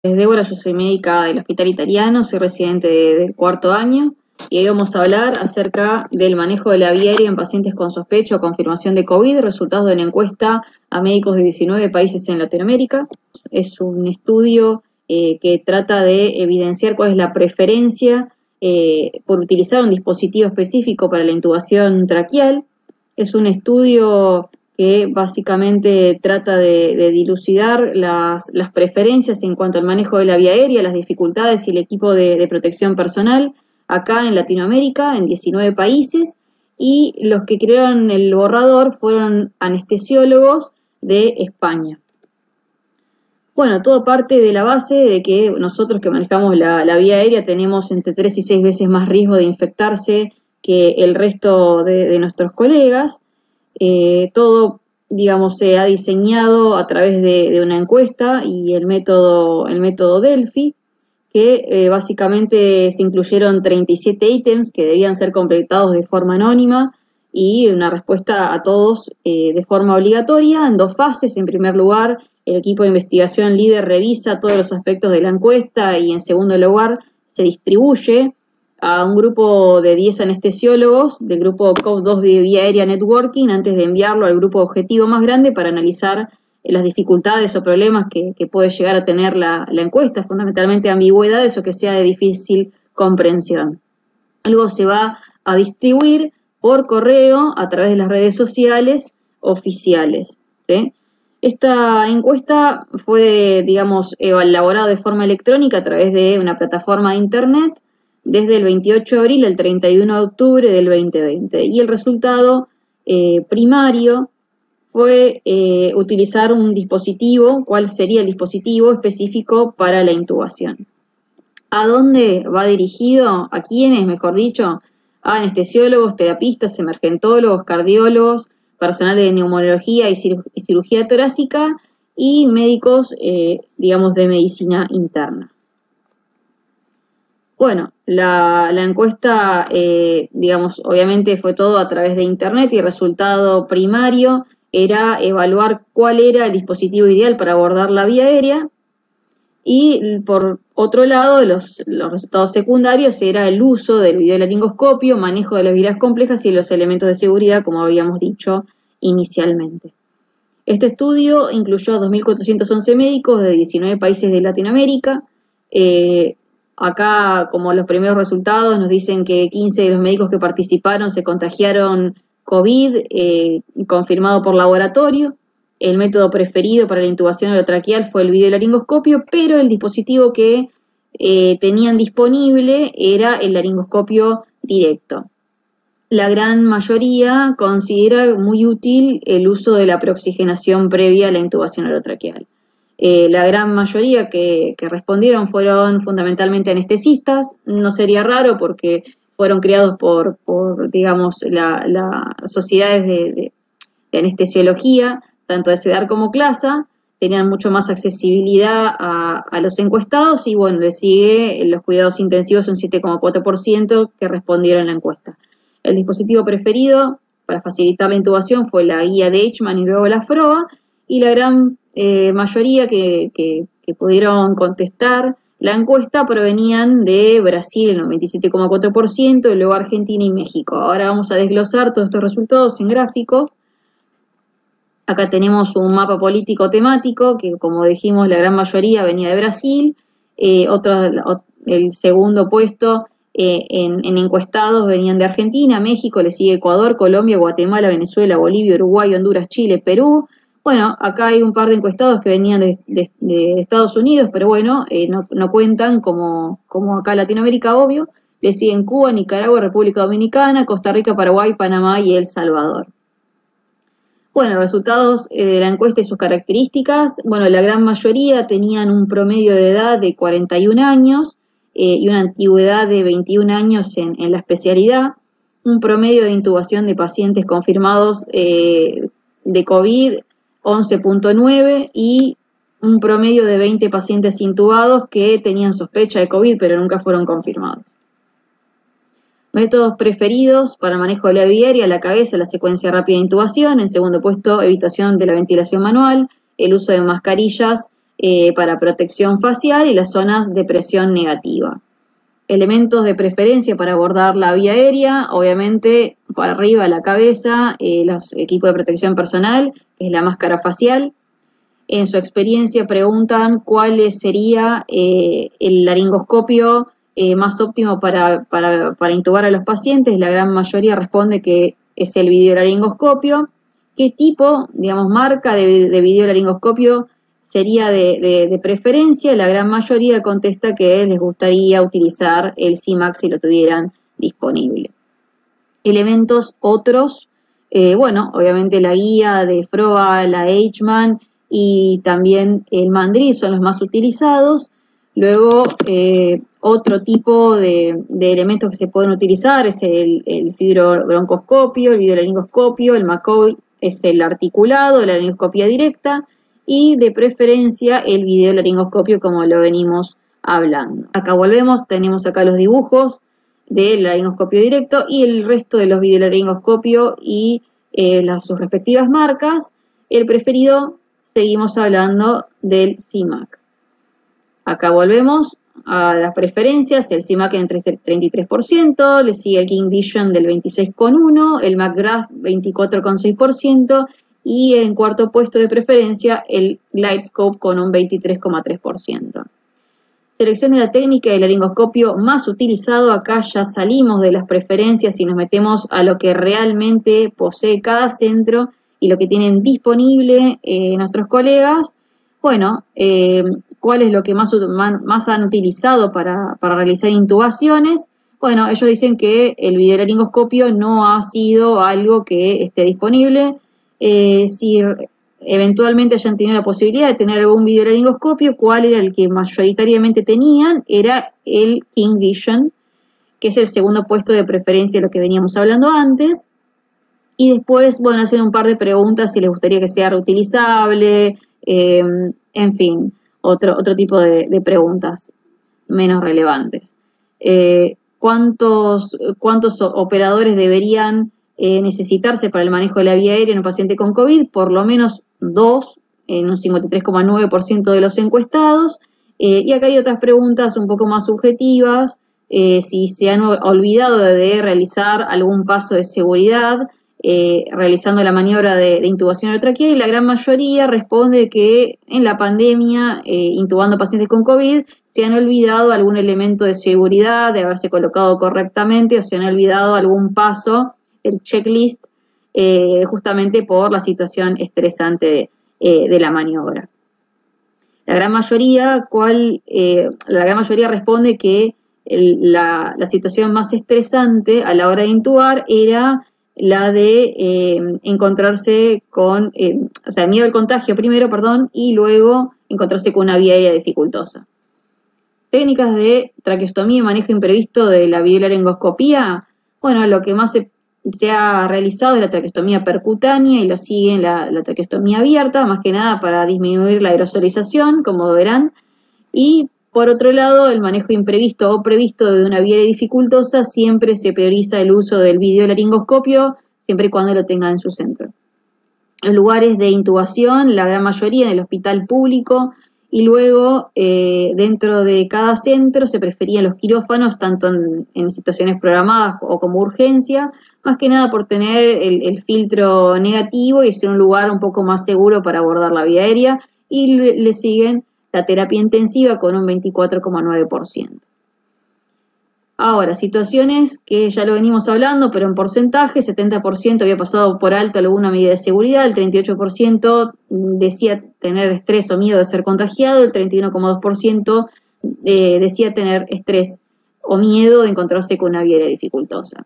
Débora, yo soy médica del Hospital Italiano, soy residente del cuarto año y hoy vamos a hablar acerca del manejo de la vía aérea en pacientes con sospecha o confirmación de COVID, resultados de una encuesta a médicos de 19 países en Latinoamérica. Es un estudio que trata de evidenciar cuál es la preferencia por utilizar un dispositivo específico para la intubación traqueal. Es un estudio que básicamente trata de dilucidar las preferencias en cuanto al manejo de la vía aérea, las dificultades y el equipo de protección personal acá en Latinoamérica, en 19 países, y los que crearon el borrador fueron anestesiólogos de España. Bueno, todo parte de la base de que nosotros que manejamos la vía aérea tenemos entre 3 y 6 veces más riesgo de infectarse que el resto de nuestros colegas. Todo, digamos, se ha diseñado a través de una encuesta y el método Delphi, que básicamente se incluyeron 37 ítems que debían ser completados de forma anónima y una respuesta a todos de forma obligatoria en 2 fases. En primer lugar, el equipo de investigación líder revisa todos los aspectos de la encuesta y en segundo lugar se distribuye a un grupo de 10 anestesiólogos del grupo COP2 de Vía Aérea Networking antes de enviarlo al grupo objetivo más grande para analizar las dificultades o problemas que puede llegar a tener la encuesta, fundamentalmente ambigüedades o que sea de difícil comprensión. Luego se va a distribuir por correo a través de las redes sociales oficiales, ¿sí? Esta encuesta fue, digamos, elaborada de forma electrónica a través de una plataforma de internet desde el 28 de abril al 31 de octubre del 2020. Y el resultado primario fue utilizar un dispositivo. ¿Cuál sería el dispositivo específico para la intubación? ¿A dónde va dirigido? ¿A quiénes, mejor dicho? A anestesiólogos, terapistas, emergentólogos, cardiólogos, personal de neumología y cirugía torácica y médicos, digamos, de medicina interna. Bueno, la encuesta, digamos, obviamente fue todo a través de internet y el resultado primario era evaluar cuál era el dispositivo ideal para abordar la vía aérea y por otro lado los resultados secundarios era el uso del videolaringoscopio, manejo de las vías complejas y los elementos de seguridad, como habíamos dicho inicialmente. Este estudio incluyó a 2.411 médicos de 19 países de Latinoamérica. Acá, como los primeros resultados, nos dicen que 15 de los médicos que participaron se contagiaron COVID, confirmado por laboratorio. El método preferido para la intubación orotraqueal fue el videolaringoscopio, pero el dispositivo que tenían disponible era el laringoscopio directo. La gran mayoría considera muy útil el uso de la preoxigenación previa a la intubación orotraqueal. La gran mayoría que respondieron fueron fundamentalmente anestesistas. No sería raro porque fueron criados por digamos, las sociedades de anestesiología, tanto de CEDAR como CLASA, tenían mucho más accesibilidad a los encuestados y bueno, le sigue los cuidados intensivos un 7,4% que respondieron en la encuesta. El dispositivo preferido para facilitar la intubación fue la guía de Eichmann y luego la FROA, y la gran mayoría que pudieron contestar la encuesta provenían de Brasil, el 97,4%, y luego Argentina y México. Ahora vamos a desglosar todos estos resultados en gráficos. Acá tenemos un mapa político temático, que como dijimos, la gran mayoría venía de Brasil. El segundo puesto en encuestados venían de Argentina, México, le sigue Ecuador, Colombia, Guatemala, Venezuela, Bolivia, Uruguay, Honduras, Chile, Perú. Bueno, acá hay un par de encuestados que venían de Estados Unidos, pero bueno, no cuentan como acá Latinoamérica, obvio. Le siguen Cuba, Nicaragua, República Dominicana, Costa Rica, Paraguay, Panamá y El Salvador. Bueno, resultados de la encuesta y sus características. Bueno, la gran mayoría tenían un promedio de edad de 41 años y una antigüedad de 21 años en la especialidad. Un promedio de intubación de pacientes confirmados de COVID 11.9 y un promedio de 20 pacientes intubados que tenían sospecha de COVID pero nunca fueron confirmados. Métodos preferidos para manejo de la vía aérea: la cabeza, la secuencia rápida de intubación. En segundo puesto, evitación de la ventilación manual, el uso de mascarillas para protección facial y las zonas de presión negativa. Elementos de preferencia para abordar la vía aérea, obviamente para arriba la cabeza, los equipos de protección personal, que es la máscara facial. En su experiencia preguntan cuál sería el laringoscopio más óptimo para intubar a los pacientes. La gran mayoría responde que es el videolaringoscopio. ¿Qué tipo, digamos, marca de videolaringoscopio sería de preferencia? La gran mayoría contesta que les gustaría utilizar el CIMAC si lo tuvieran disponible. Elementos otros, bueno, obviamente la guía de FROA, la H-Man y también el Mandril son los más utilizados. Luego, otro tipo de elementos que se pueden utilizar es el fibrobroncoscopio, el videolaringoscopio, el McCoy es el articulado, la laringoscopia directa, y de preferencia el videolaringoscopio como lo venimos hablando. Acá volvemos, tenemos acá los dibujos del laringoscopio directo y el resto de los videolaringoscopios y sus respectivas marcas. El preferido, seguimos hablando del CIMAC. Acá volvemos a las preferencias, el CIMAC en 33%, le sigue el King Vision del 26,1%, el McGrath 24,6%, y en cuarto puesto de preferencia el GlideScope con un 23,3%. Selección de la técnica del laringoscopio más utilizado. Acá ya salimos de las preferencias y nos metemos a lo que realmente posee cada centro y lo que tienen disponible nuestros colegas. Bueno, ¿cuál es lo que más han utilizado para realizar intubaciones? Bueno, ellos dicen que el videolaringoscopio no ha sido algo que esté disponible. Si eventualmente hayan tenido la posibilidad de tener algún videolaringoscopio, ¿cuál era el que mayoritariamente tenían? Era el King Vision, que es el segundo puesto de preferencia de lo que veníamos hablando antes. Y después, bueno, hacen un par de preguntas si les gustaría que sea reutilizable, en fin, otro tipo de preguntas menos relevantes. ¿Cuántos operadores deberían necesitarse para el manejo de la vía aérea en un paciente con COVID? Por lo menos 2, en un 53,9% de los encuestados. Y acá hay otras preguntas un poco más subjetivas, si se han olvidado de realizar algún paso de seguridad, realizando la maniobra de intubación orotraqueal, y la gran mayoría responde que en la pandemia, intubando pacientes con COVID, se han olvidado algún elemento de seguridad, de haberse colocado correctamente, o se han olvidado algún paso, el checklist, justamente por la situación estresante de la maniobra. La gran mayoría responde que la situación más estresante a la hora de intubar era la de encontrarse con, o sea, miedo al contagio primero, y luego encontrarse con una vía aérea dificultosa. Técnicas de traqueostomía y manejo imprevisto de la videolaringoscopía. Bueno, lo que más se ha realizado es la traqueostomía percutánea y lo sigue la traqueostomía abierta, más que nada para disminuir la aerosolización, como verán. Y por otro lado, el manejo imprevisto o previsto de una vía dificultosa, siempre se prioriza el uso del videolaringoscopio, siempre y cuando lo tengan en su centro. Los lugares de intubación, la gran mayoría en el hospital público, y luego dentro de cada centro se preferían los quirófanos, tanto en situaciones programadas o como urgencia, más que nada por tener el filtro negativo y ser un lugar un poco más seguro para abordar la vía aérea, y le siguen la terapia intensiva con un 24,9%. Ahora, situaciones que ya lo venimos hablando, pero en porcentaje, 70% había pasado por alto alguna medida de seguridad, el 38% decía tener estrés o miedo de ser contagiado, el 31,2% decía tener estrés o miedo de encontrarse con una vía aérea dificultosa.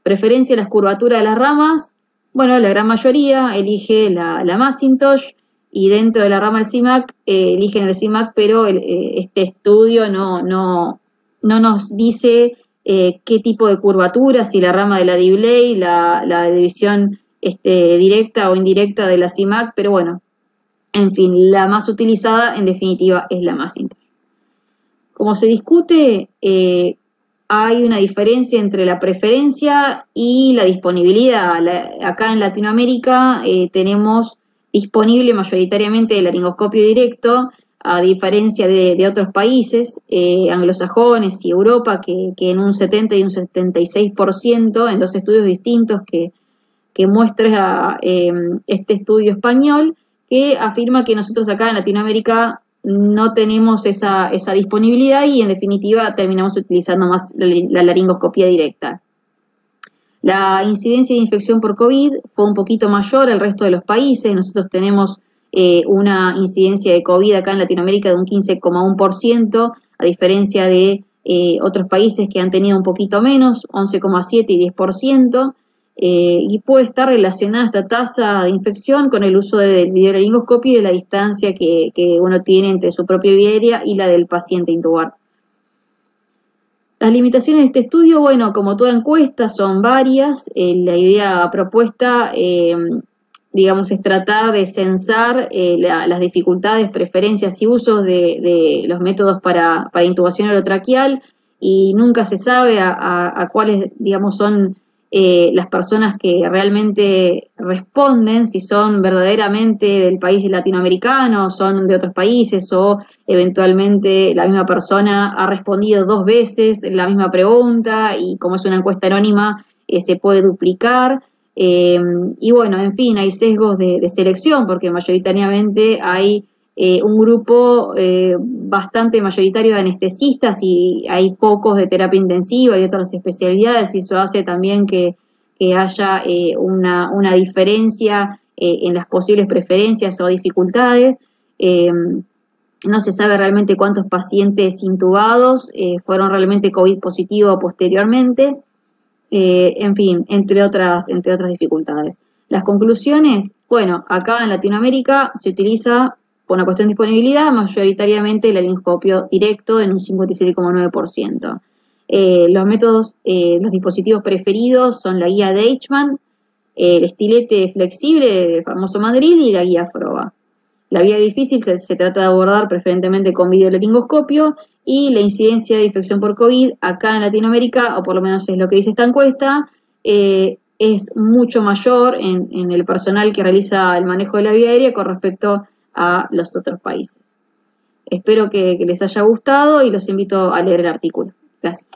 Preferencia a las curvaturas de las ramas. Bueno, la gran mayoría elige la Macintosh, y dentro de la rama del CIMAC eligen el CIMAC, pero este estudio no nos dice qué tipo de curvatura, si la rama de la D-Blade, la división directa o indirecta de la CIMAC, pero bueno, en fin, la más utilizada en definitiva es la Macintosh. Como se discute, hay una diferencia entre la preferencia y la disponibilidad. Acá en Latinoamérica tenemos disponible mayoritariamente el laringoscopio directo. a diferencia de otros países anglosajones y Europa, que en un 70 y un 76%, en dos estudios distintos que muestra este estudio español, que afirma que nosotros acá en Latinoamérica no tenemos esa disponibilidad y en definitiva terminamos utilizando más la laringoscopía directa. La incidencia de infección por COVID fue un poquito mayor al resto de los países. Nosotros tenemos una incidencia de COVID acá en Latinoamérica de un 15,1%, a diferencia de otros países que han tenido un poquito menos, 11,7 y 10%, y puede estar relacionada esta tasa de infección con el uso del videolaringoscopio y de la distancia que uno tiene entre su propia vía aérea y la del paciente intubado. Las limitaciones de este estudio, bueno, como toda encuesta, son varias. La idea propuesta, digamos, es tratar de censar las dificultades, preferencias y usos de los métodos para intubación orotraqueal, y nunca se sabe a cuáles, digamos, son las personas que realmente responden, si son verdaderamente del país latinoamericano, son de otros países, o eventualmente la misma persona ha respondido 2 veces la misma pregunta y como es una encuesta anónima se puede duplicar. Y bueno, en fin, hay sesgos de selección porque mayoritariamente hay un grupo bastante mayoritario de anestesistas y hay pocos de terapia intensiva y otras especialidades, y eso hace también que haya una diferencia en las posibles preferencias o dificultades. No se sabe realmente cuántos pacientes intubados fueron realmente COVID positivo posteriormente, en fin, entre otras dificultades. Las conclusiones, bueno, acá en Latinoamérica se utiliza, por una cuestión de disponibilidad, mayoritariamente el laringoscopio directo en un 57,9%. Los métodos, los dispositivos preferidos son la guía Deichmann, el estilete flexible, el famoso Madrid, y la guía Froba. La vía difícil se trata de abordar preferentemente con videolaringoscopio, y la incidencia de infección por COVID acá en Latinoamérica, o por lo menos es lo que dice esta encuesta, es mucho mayor en el personal que realiza el manejo de la vía aérea con respecto a los otros países. Espero que les haya gustado y los invito a leer el artículo. Gracias.